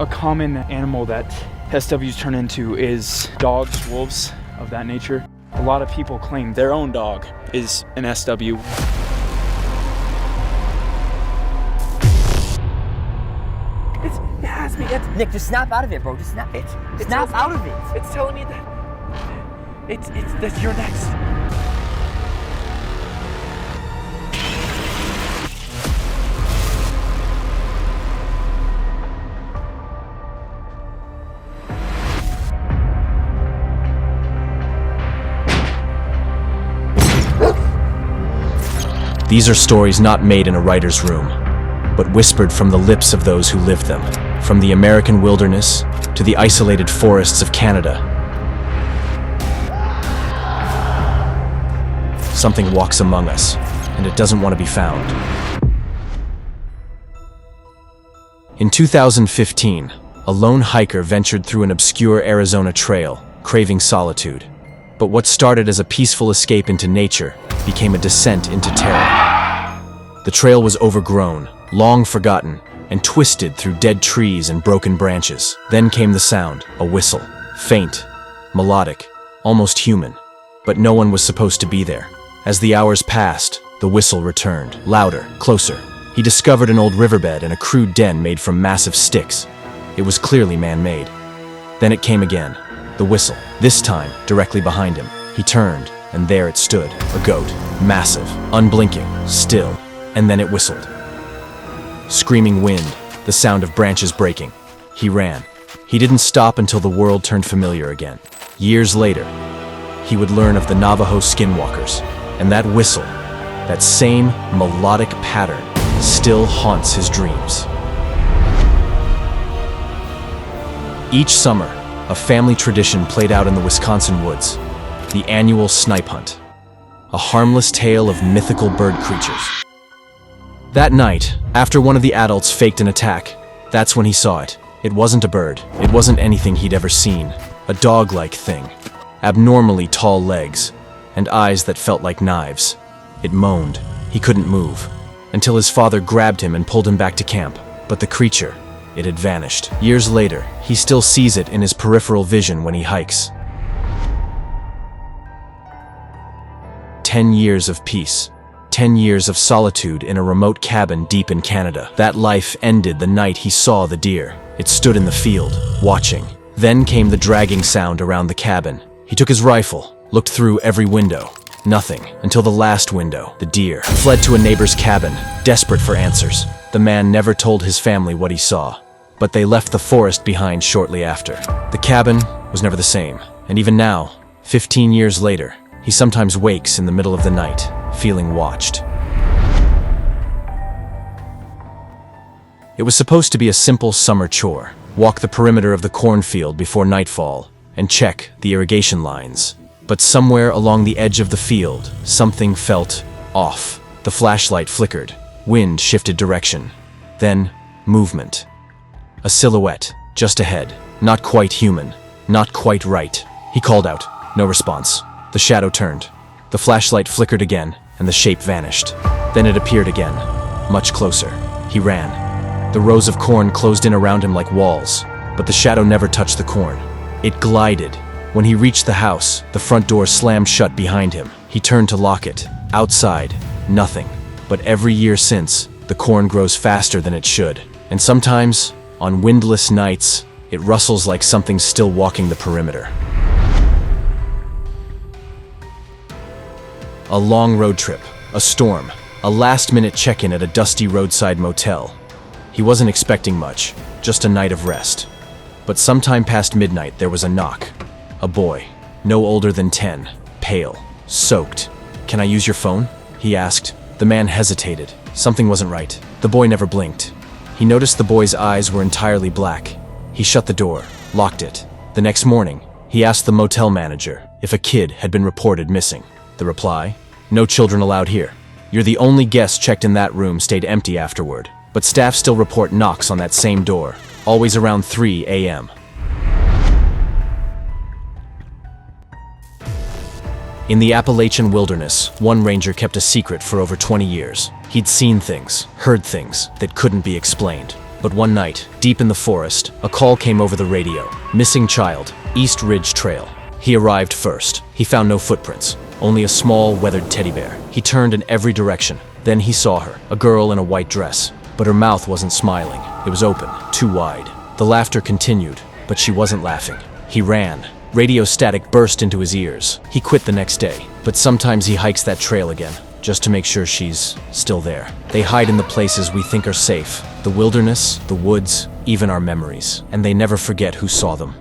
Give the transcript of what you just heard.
A common animal that SWs turn into is dogs, wolves, of that nature. A lot of people claim their own dog is an SW. It has me. Nick, just snap out of it, bro. Just snap. Snap out of it. It's telling me that that you're next. These are stories not made in a writer's room, but whispered from the lips of those who lived them. From the American wilderness to the isolated forests of Canada. Something walks among us, and it doesn't want to be found. In 2015, a lone hiker ventured through an obscure Arizona trail, craving solitude. But what started as a peaceful escape into nature became a descent into terror. The trail was overgrown, long forgotten, and twisted through dead trees and broken branches. Then came the sound, a whistle, faint, melodic, almost human. But no one was supposed to be there. As the hours passed, the whistle returned, louder, closer. He discovered an old riverbed and a crude den made from massive sticks. It was clearly man-made. Then it came again, the whistle, this time directly behind him. He turned, and there it stood, a goat, massive, unblinking, still, and then it whistled. Screaming wind, the sound of branches breaking. He ran. He didn't stop until the world turned familiar again. Years later, he would learn of the Navajo skinwalkers, and that whistle, that same melodic pattern, still haunts his dreams. Each summer, a family tradition played out in the Wisconsin woods, the annual snipe hunt, a harmless tale of mythical bird creatures. That night, after one of the adults faked an attack, that's when he saw it. It wasn't a bird. It wasn't anything he'd ever seen. A dog-like thing. Abnormally tall legs, and eyes that felt like knives. It moaned. He couldn't move. Until his father grabbed him and pulled him back to camp. But the creature, it had vanished. Years later, he still sees it in his peripheral vision when he hikes. 10 years of peace. 10 years of solitude in a remote cabin deep in Canada. That life ended the night he saw the deer. It stood in the field, watching. Then came the dragging sound around the cabin. He took his rifle, looked through every window. Nothing, until the last window, the deer, fled to a neighbor's cabin, desperate for answers. The man never told his family what he saw, but they left the forest behind shortly after. The cabin was never the same, and even now, 15 years later, he sometimes wakes in the middle of the night, feeling watched. It was supposed to be a simple summer chore. Walk the perimeter of the cornfield before nightfall and check the irrigation lines. But somewhere along the edge of the field, something felt off. The flashlight flickered. Wind shifted direction. Then, movement. A silhouette, just ahead. Not quite human. Not quite right. He called out. No response. The shadow turned. The flashlight flickered again, and the shape vanished. Then it appeared again, much closer. He ran. The rows of corn closed in around him like walls, but the shadow never touched the corn. It glided. When he reached the house, the front door slammed shut behind him. He turned to lock it. Outside, nothing. But every year since, the corn grows faster than it should. And sometimes, on windless nights, it rustles like something's still walking the perimeter. A long road trip, a storm, a last-minute check-in at a dusty roadside motel. He wasn't expecting much, just a night of rest. But sometime past midnight, there was a knock. A boy, no older than 10, pale, soaked. "Can I use your phone?" he asked. The man hesitated. Something wasn't right. The boy never blinked. He noticed the boy's eyes were entirely black. He shut the door, locked it. The next morning, he asked the motel manager if a kid had been reported missing. The reply, "No children allowed here. You're the only guest checked in that room stayed empty afterward." But staff still report knocks on that same door, always around 3 a.m. In the Appalachian wilderness, one ranger kept a secret for over 20 years. He'd seen things, heard things that couldn't be explained. But one night, deep in the forest, a call came over the radio. Missing child, East Ridge Trail. He arrived first. He found no footprints, only a small, weathered teddy bear. He turned in every direction. Then he saw her, a girl in a white dress. But her mouth wasn't smiling. It was open, too wide. The laughter continued, but she wasn't laughing. He ran. Radio static burst into his ears. He quit the next day, but sometimes he hikes that trail again, just to make sure she's still there. They hide in the places we think are safe, the wilderness, the woods, even our memories, and they never forget who saw them.